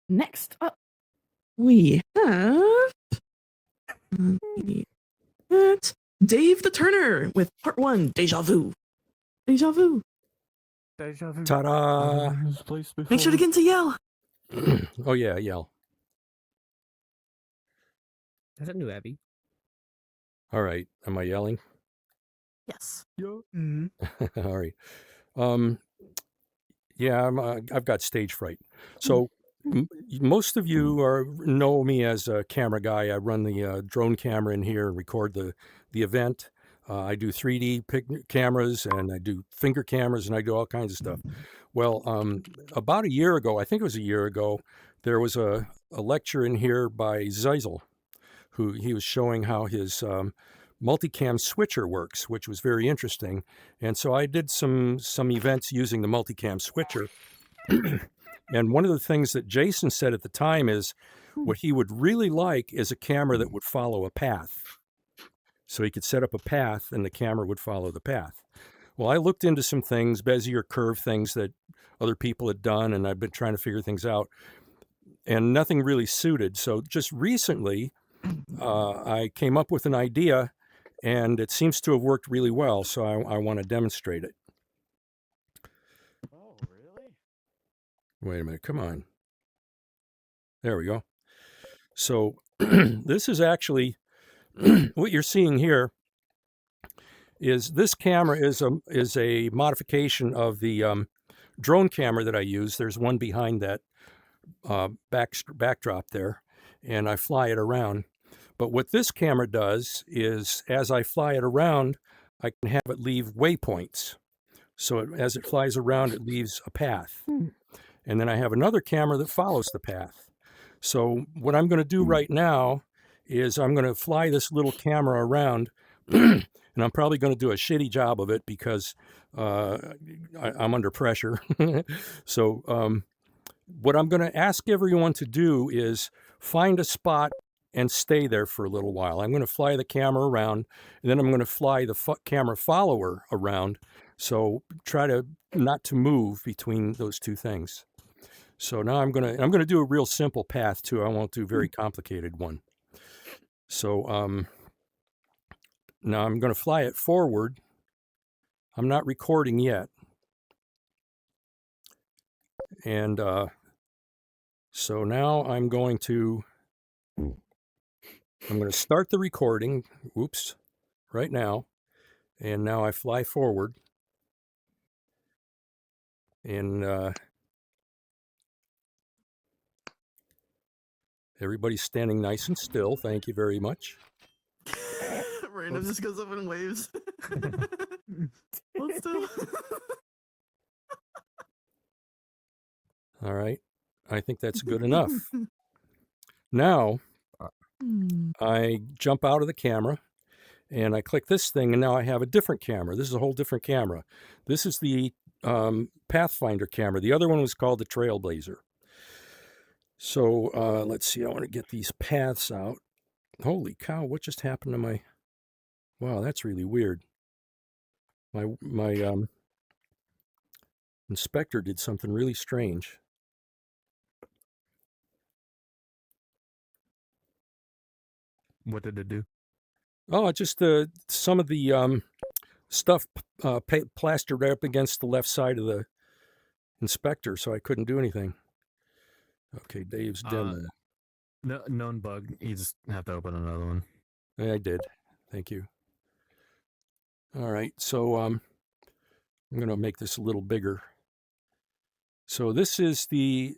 Next up, we have Dave the Turner with part 1, Deja Vu. Deja Vu. Deja vu. Ta-da! Make sure to get to yell. Oh, yeah, yell. That's a new Abby. All right. Am I yelling? Yes. Yeah. All right. Yeah, I've got stage fright. So most of you know me as a camera guy. I run the drone camera in here and record the event. I do 3D cameras, and I do finger cameras, and I do all kinds of stuff. Well, about a year ago, I think it was a year ago, there was a lecture in here by Zeisel, who he was showing how his multicam switcher works, which was very interesting. And so I did some events using the multicam switcher. And one of the things that Jason said at the time is what he would really like is a camera that would follow a path. So he could set up a path and the camera would follow the path. Well, I looked into some things, Bezier curve things that other people had done, and I've been trying to figure things out, and nothing really suited. So just recently, I came up with an idea, and it seems to have worked really well, so I want to demonstrate it. Oh, really? Wait a minute, come on. There we go. So this is actually, what you're seeing here is this camera is a modification of the drone camera that I use. There's one behind that backdrop there, and I fly it around. But what this camera does is, as I fly it around, I can have it leave waypoints. So as it flies around, it leaves a path. And then I have another camera that follows the path. So what I'm going to do right now is I'm going to fly this little camera around, and I'm probably going to do a shitty job of it because I'm under pressure. So what I'm going to ask everyone to do is find a spot and stay there for a little while. I'm going to fly the camera around, and then I'm going to fly the camera follower around. So try to not to move between those two things. So now I'm going to do a real simple path too. I won't do a very complicated one. So now I'm going to fly it forward. I'm not recording yet. And so now I'm going to start the recording. Oops, right now. And now I fly forward. And everybody's standing nice and still. Thank you very much. Random just goes up and waves. Hold still. All right. I think that's good enough. Now, I jump out of the camera and I click this thing, and now I have a different camera. This is a whole different camera. This is the Pathfinder camera. The other one was called the Trailblazer. So let's see. I want to get these paths out. Holy cow, what just happened to my... Wow, that's really weird. My inspector did something really strange. What did it do? Oh, it just some of the stuff plastered up against the left side of the inspector, so I couldn't do anything. Okay, Dave's demo. No, known bug. You just have to open another one. I did. Thank you. All right, so I'm going to make this a little bigger. So this is the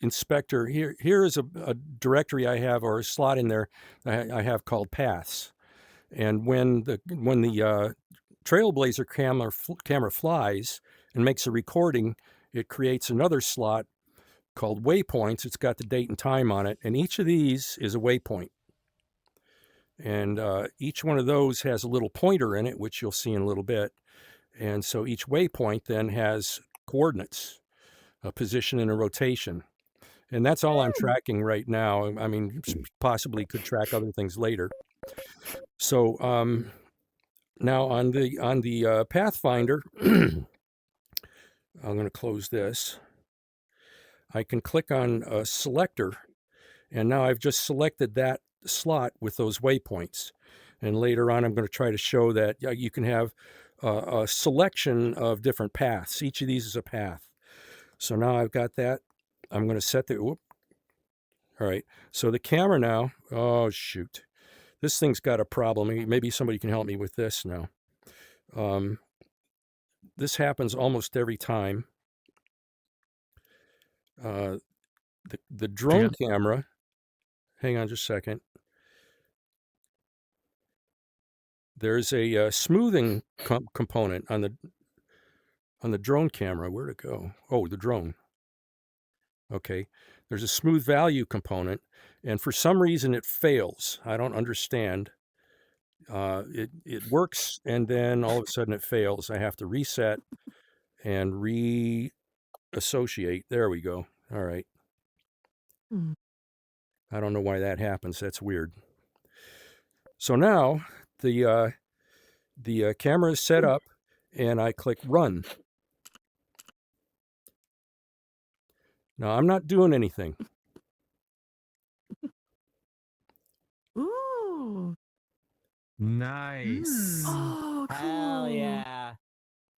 inspector. Here is a directory I have, or a slot in there I have called paths. And when the Trailblazer camera flies and makes a recording, it creates another slot called waypoints. It's got the date and time on it, and each of these is a waypoint. And each one of those has a little pointer in it, which you'll see in a little bit. And so each waypoint then has coordinates, a position and a rotation. And that's all I'm tracking right now. I mean, possibly could track other things later. So now on the Pathfinder, I'm going to close this. I can click on a selector, and now I've just selected that slot with those waypoints. And later on, I'm going to try to show that you can have a selection of different paths. Each of these is a path. So now I've got that. I'm going to set the, whoop. All right. So the camera now, oh, shoot. This thing's got a problem. Maybe somebody can help me with this now. This happens almost every time. The drone camera, hang on just a second. There's a smoothing component on the drone camera. Where'd it go? Oh, the drone. Okay. There's a smooth value component, and for some reason it fails. I don't understand. It works, and then all of a sudden it fails. I have to reset and reassociate. There we go. All right. I don't know why that happens. That's weird. So now the camera is set up, and I click run. Now I'm not doing anything. Ooh. Nice. Oh, cool. Hell yeah.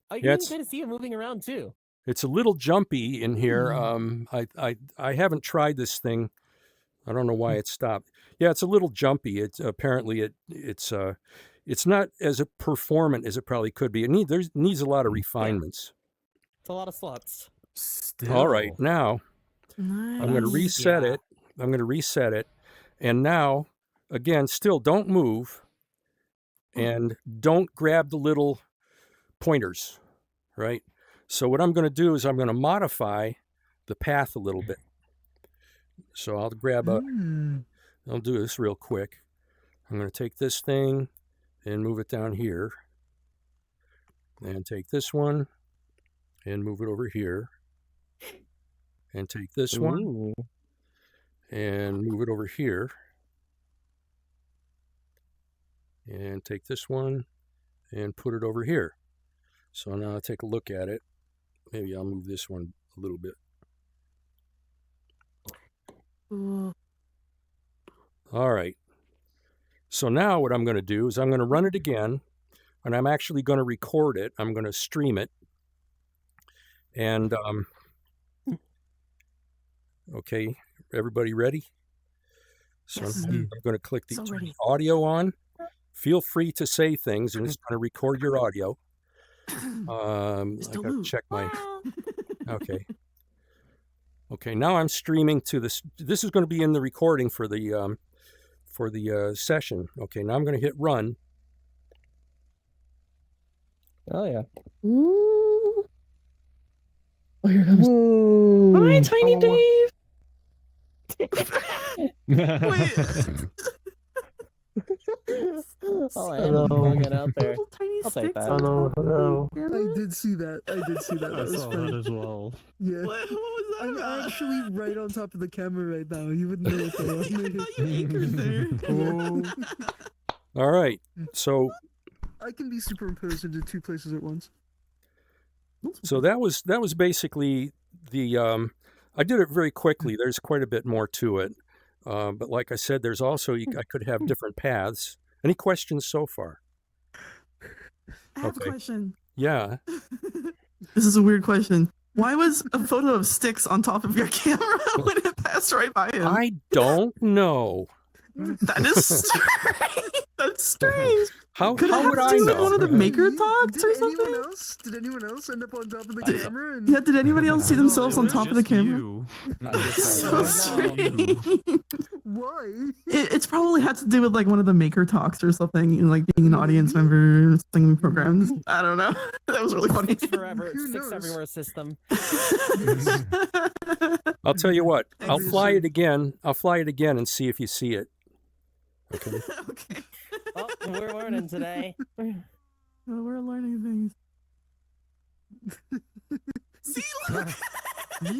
Oh, you Yeah, can kind of see it moving around too. It's a little jumpy in here. I haven't tried this thing. I don't know why it stopped. Yeah, it's a little jumpy. It's apparently it's not as performant as it probably could be. It needs a lot of refinements. It's a lot of slots. Still. All right, now Nice. I'm going to reset Yeah. it. I'm going to reset it, and now again, still don't move, and don't grab the little pointers, right? So what I'm going to do is I'm going to modify the path a little bit. So I'll grab I'll do this real quick. I'm going to take this thing and move it down here. And take this one and move it over here. And take this one Ooh. and move it over here. And take this one and put it over here. So now I'll take a look at it. Maybe I'll move this one a little bit. Cool. All right. So now what I'm going to do is I'm going to run it again, and I'm actually going to record it. I'm going to stream it. And, okay, everybody ready? So Yes. I'm going to click the So ready. audio on. Feel free to say things, and it's going to record your audio. Just I don't got to move. check my, okay. Okay, now I'm streaming to this. This is going to be in the recording for the session. Okay, now I'm going to hit run. Oh yeah. Ooh. Oh, here comes. Hi, Tiny Dave. Wait. Oh, I Hello. am bugging out there. Little tiny I'll take sticks that. on Hello, top of hello. the I camera. did see that. That I was saw funny. that as well. Yeah. What was that I'm about? actually right on top of the camera right now. You wouldn't know what that was. I thought you anchored there. Oh. All right, so I can be superimposed into two places at once. that was basically the. I did it very quickly. There's quite a bit more to it, but like I said, there's also I could have different paths. Any questions so far? I have Okay. a question. Yeah. This is a weird question. Why was a photo of sticks on top of your camera when it passed right by him? I don't know. That is strange. That's strange. How Could it how have would to I do with know? one of the maker talks or Did anyone something? else? Did anyone else end up on top of the Did- camera? And Yeah, did anybody else see themselves It on was top of the just camera? you. So strange. why? It's probably had to do with like one of the maker talks or something, you know, like being an audience member, or something programs. I don't know. That was really funny. Sticks forever. Who Sticks knows? everywhere system. I'll tell you what. I'll fly Obviously. it again. I'll fly it again and see if you see it. Okay. Okay. Oh, we're learning today. Well, we're learning things. See, look. Oh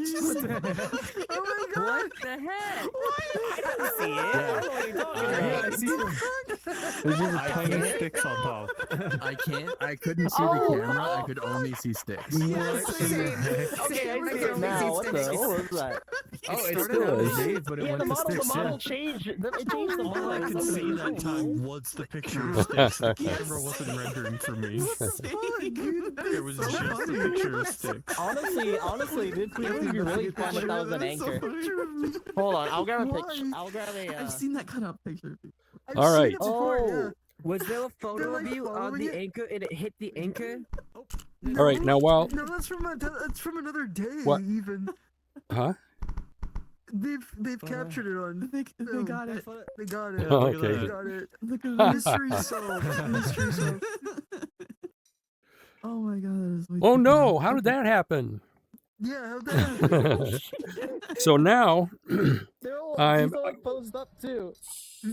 my god! What the heck? See it? I don't know what you're talking Yeah, about. I see them. There's just I tiny can't- sticks on top. I couldn't see the camera. I could only see sticks. What in the heck? Okay, I see it now. What was that? Oh, it started still out is. as Dave, but it Yeah, went the to model, sticks. Yeah. changed. It changed the All model. I could That's see that amazing. time was the picture of sticks. The camera wasn't rendering for me. It was just a picture of sticks. Honestly, this would be really fun if that was an anchor. Hold on, I'll grab a picture. I'll grab a. I've seen that cut out picture. I've All seen right. it before, Oh, was there a photo They're, of like, you on following the it? anchor and it hit the anchor? yeah. All right, now while No, that's from another day. What? Even huh? they've captured it on. They got it. They got it. Oh, look at okay. They that. got it. Look at that. Mystery solved. Mystery solved. Oh my god. That is way Oh too no! funny. How did that happen? Yeah, how'd that happen? So now, They're all, I'm- he's all posed up too.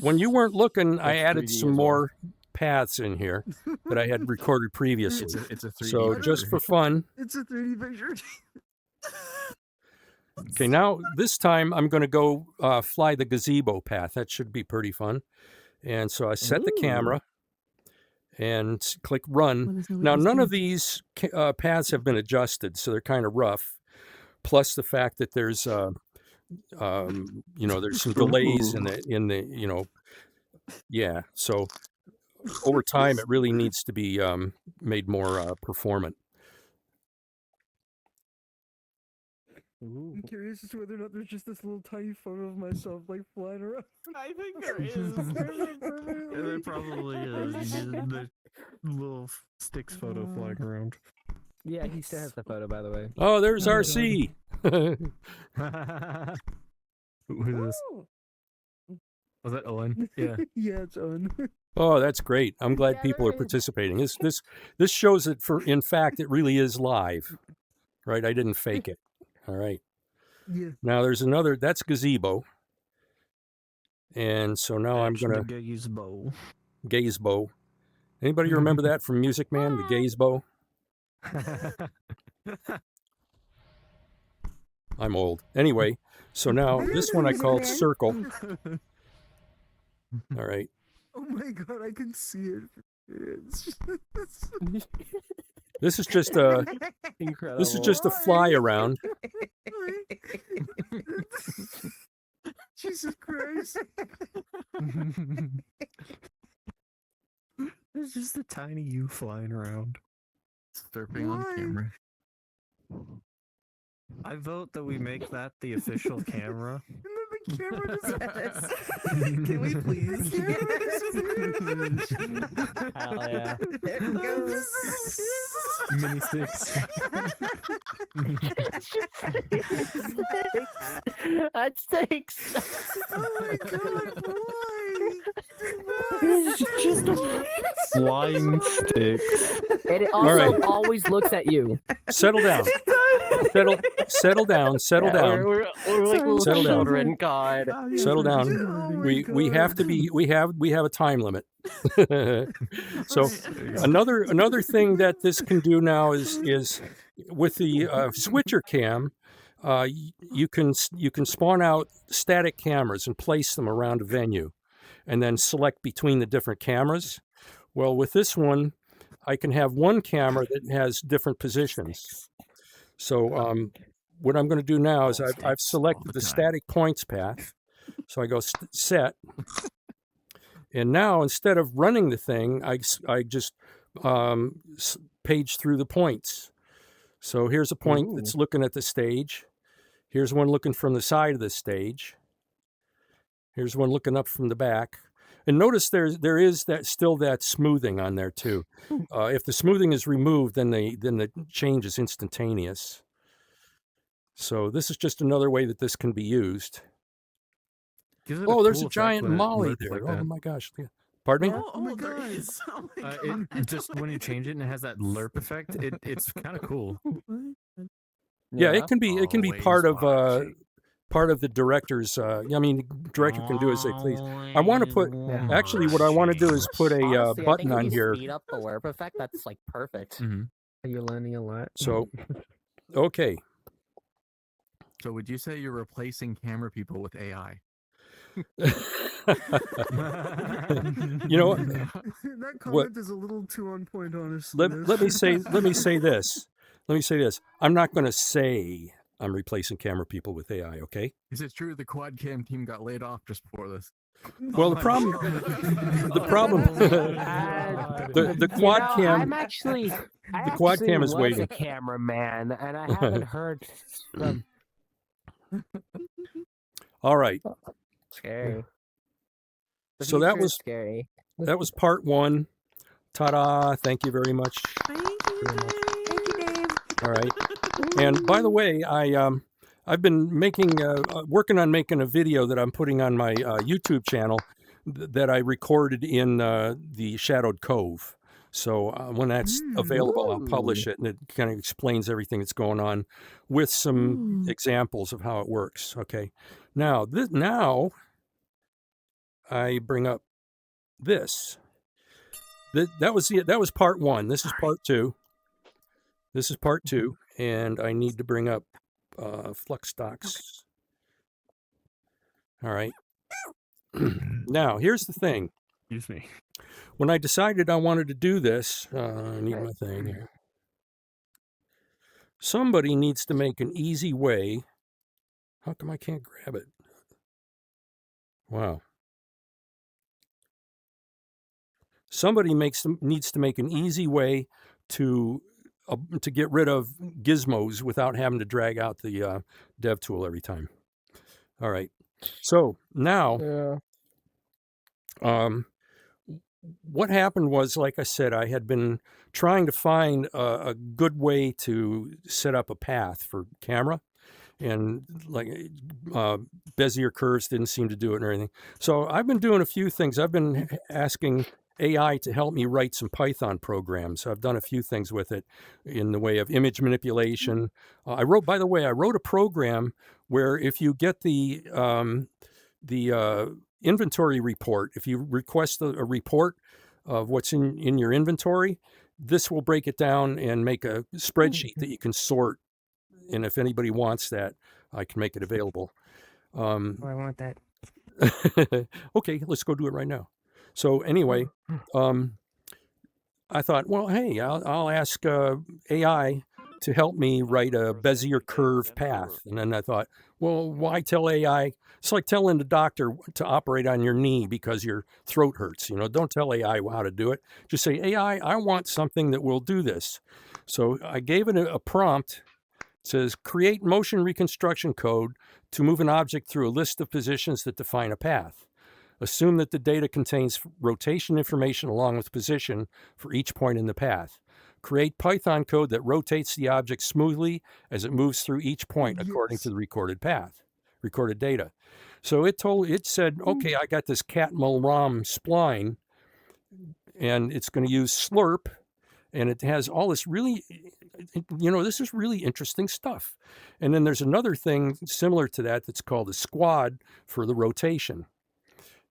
when you weren't looking, I That's added 3D some as well. more paths in here that I had recorded previously. It's a 3D. So picture. just for fun, It's a 3D picture. okay. Now this time I'm going to go fly the gazebo path. That should be pretty fun. And so I set the camera and click run. Let us know what Now you none see. of these paths have been adjusted, so they're kind of rough. Plus the fact that there's there's some delays in the yeah. So over time, it really needs to be made more performant. I'm curious as to whether or not there's just this little tiny photo of myself like flying around. I think there is. Yeah, there probably is. The little sticks photo flying around. Yeah, he still has the photo, by the way. Oh, there's RC. Who's this? Was that Owen? Yeah. Yeah, it's on. Oh, that's great. I'm glad Yeah, people are there is. participating. This shows that in fact it really is live. Right? I didn't fake it. All right. Yeah. Now there's another, that's gazebo. And so now I'm going to gaze bow. gaze bow. Anybody remember that from Music Man, the gaze bow? I'm old. Anyway, so now this one I called circle. All right. Oh my god, I can see it. It's This is just a Incredible. this is just a fly around. Jesus Christ. There's just a tiny you flying around. Surfing on Why? camera. I vote that we make that the official camera. And then the camera disappears. Can we please? The camera disappears. Hell yeah. There it goes. Mini sticks. That stinks. Oh my god, why? It's just a... Flying sticks. And it All right. also always looks at you. Settle down. Settle down. Settle down. We're like little Settle down. children. God. Oh, yeah, Settle sure, down. sure. Oh my We have to God. be we have a time limit. So Right. another thing that this can do now is with the switcher cam, you can spawn out static cameras and place them around a venue, and then select between the different cameras. Well, with this one, I can have one camera that has different positions. So what I'm going to do now is I've selected the static points path. So I go set. And now instead of running the thing, I just page through the points. So here's a point that's looking at the stage. Here's one looking from the side of the stage. Here's one looking up from the back. And notice there is still that smoothing on there too. If the smoothing is removed, then the change is instantaneous. So this is just another way that this can be used. Gives it Oh, there's cool a effect giant when it molly lurks there. like Oh that. my gosh. Pardon me? Oh my god. Oh my god. It just when you change it and it has that lerp effect, it's kind of cool. Yeah, it can be Always part of watching. part of the director's director can do as they please. I want to put actually what I want to do is put a Honestly, I think button if on you here. Speed up the warp effect. That's like perfect. Mm-hmm. Are you learning a lot? So okay. So would you say you're replacing camera people with AI? You know, That comment is a little too on point, honestly. let me say this. Let me say this. I'm not going to say I'm replacing camera people with AI. Okay. Is it true the quad cam team got laid off just before this? Well, the problem, the quad cam, I quad cam is was waiting. a cameraman, and I haven't heard from. All right. Scary. The So that future is was scary. part one. Ta-da! Thank you very much. Thank you, Dave. All right. And by the way, I've been making working on making a video that I'm putting on my YouTube channel that I recorded in the Shadowed Cove. So when that's available, I'll publish it, and it kind of explains everything that's going on with some examples of how it works. Okay. Now now I bring up this. That was part one. This is part two. This is part two, and I need to bring up flux stocks. All right. Now, here's the thing. Excuse me. When I decided I wanted to do this, I need my thing here. Somebody needs to make an easy way. How come I can't grab it? Wow. Somebody needs to make an easy way to get rid of gizmos without having to drag out the dev tool every time. All right. So now, what happened was, like I said, I had been trying to find a good way to set up a path for camera, and like Bezier curves didn't seem to do it or anything. So I've been doing a few things. I've been asking AI to help me write some Python programs. I've done a few things with it in the way of image manipulation. I wrote a program where if you get the inventory report, if you request a report of what's in your inventory, this will break it down and make a spreadsheet that you can sort. And if anybody wants that, I can make it available. I want that. Okay, let's go do it right now. So anyway, I thought, well, hey, I'll ask AI to help me write a Bezier curve path. And then I thought, well, why tell AI? It's like telling the doctor to operate on your knee because your throat hurts. Don't tell AI how to do it. Just say, AI, I want something that will do this. So I gave it a prompt. It says, create motion reconstruction code to move an object through a list of positions that define a path. Assume that the data contains rotation information along with position for each point in the path. Create Python code that rotates the object smoothly as it moves through each point according to the recorded data. So it said, okay, I got this cat-mul-ram spline, and it's going to use slurp, and it has all this really, this is really interesting stuff. And then there's another thing similar to that that's called a squad for the rotation.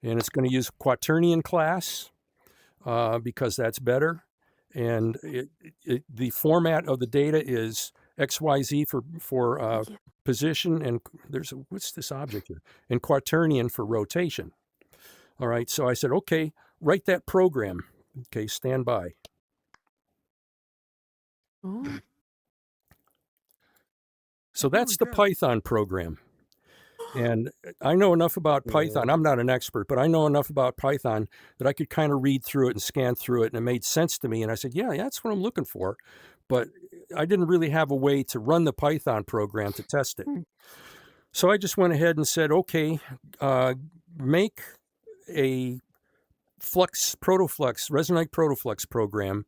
And it's going to use quaternion class because that's better. And the format of the data is XYZ for position, and what's this object here? And quaternion for rotation. All right, so I said, okay, write that program. Okay, stand by. Oh. So that's the Python program. And I know enough about Python. I'm not an expert, but I know enough about Python that I could kind of read through it and scan through it, and it made sense to me. And I said, yeah, that's what I'm looking for. But I didn't really have a way to run the Python program to test it. So I just went ahead and said, okay, make a resonate protoflux program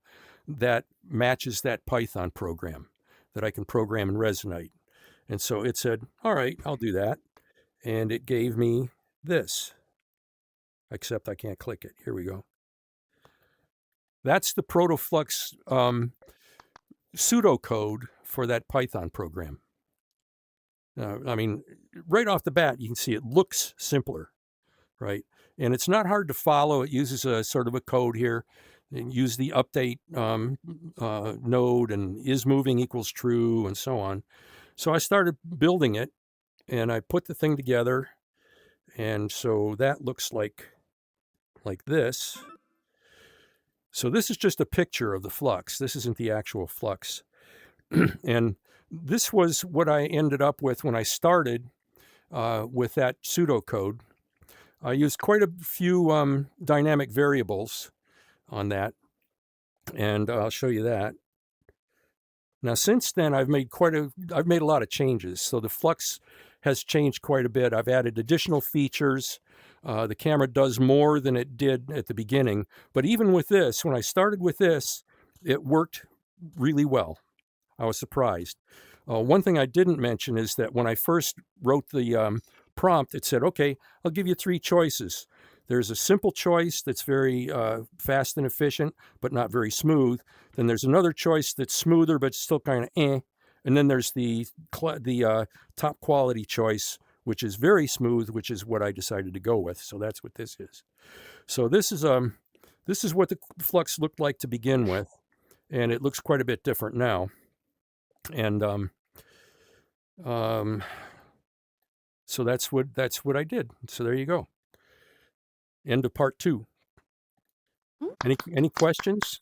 that matches that Python program that I can program in Resonate. And so it said, all right, I'll do that. And it gave me this, except I can't click it. Here we go. That's the protoflux pseudocode for that Python program. I mean, right off the bat, you can see it looks simpler, right? And it's not hard to follow. It uses a sort of a code here. And use the update node and is moving equals true and so on. So I started building it. and I put the thing together, and so that looks like this. So this is just a picture of the flux. This isn't the actual flux. And this was what I ended up with when I started with that pseudocode. I used quite a few dynamic variables on that, and I'll show you that. Now, since then, I've made a lot of changes. So the flux has changed quite a bit. I've added additional features. The camera does more than it did at the beginning. But even with this, when I started with this, it worked really well. I was surprised. One thing I didn't mention is that when I first wrote the prompt, it said, okay, I'll give you 3 choices. There's a simple choice that's very fast and efficient, but not very smooth. Then there's another choice that's smoother, but still kind of eh. And then there's the top quality choice, which is very smooth, which is what I decided to go with. So that's what this is. So this is what the flux looked like to begin with, and it looks quite a bit different now. And so that's what I did. So there you go. End of part 2. Any questions?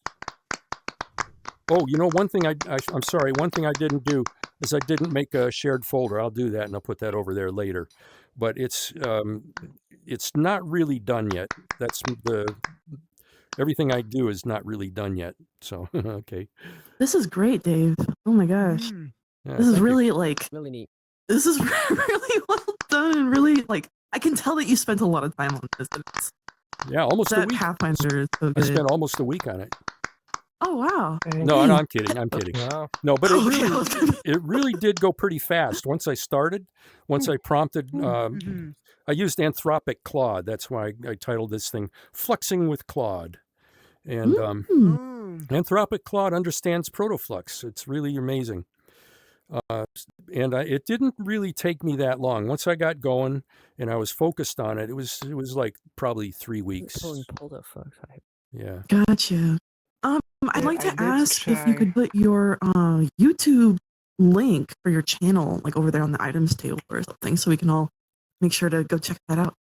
Oh, you know, one thing I'm sorry. One thing I didn't do is I didn't make a shared folder. I'll do that, and I'll put that over there later. But it's not really done yet. That's everything I do is not really done yet. So okay. This is great, Dave. Oh my gosh. Yeah, This is really Really neat. This is really well done, and really I can tell that you spent a lot of time on this. Yeah, almost a That week. Pathfinder is so I good. spent almost a week on it. Oh wow. No, I'm kidding. I'm kidding. Wow. No, but Okay, it really did go pretty fast. Once I started, once I prompted, I used Anthropic Claude. That's why I titled this thing Fluxing with Claude. And Anthropic Claude understands protoflux. It's really amazing. And it didn't really take me that long. Once I got going and I was focused on it, it was like probably 3 weeks. Yeah. Gotcha. I'd like to ask if you could put your YouTube link for your channel like over there on the items table or something, so we can all make sure to go check that out.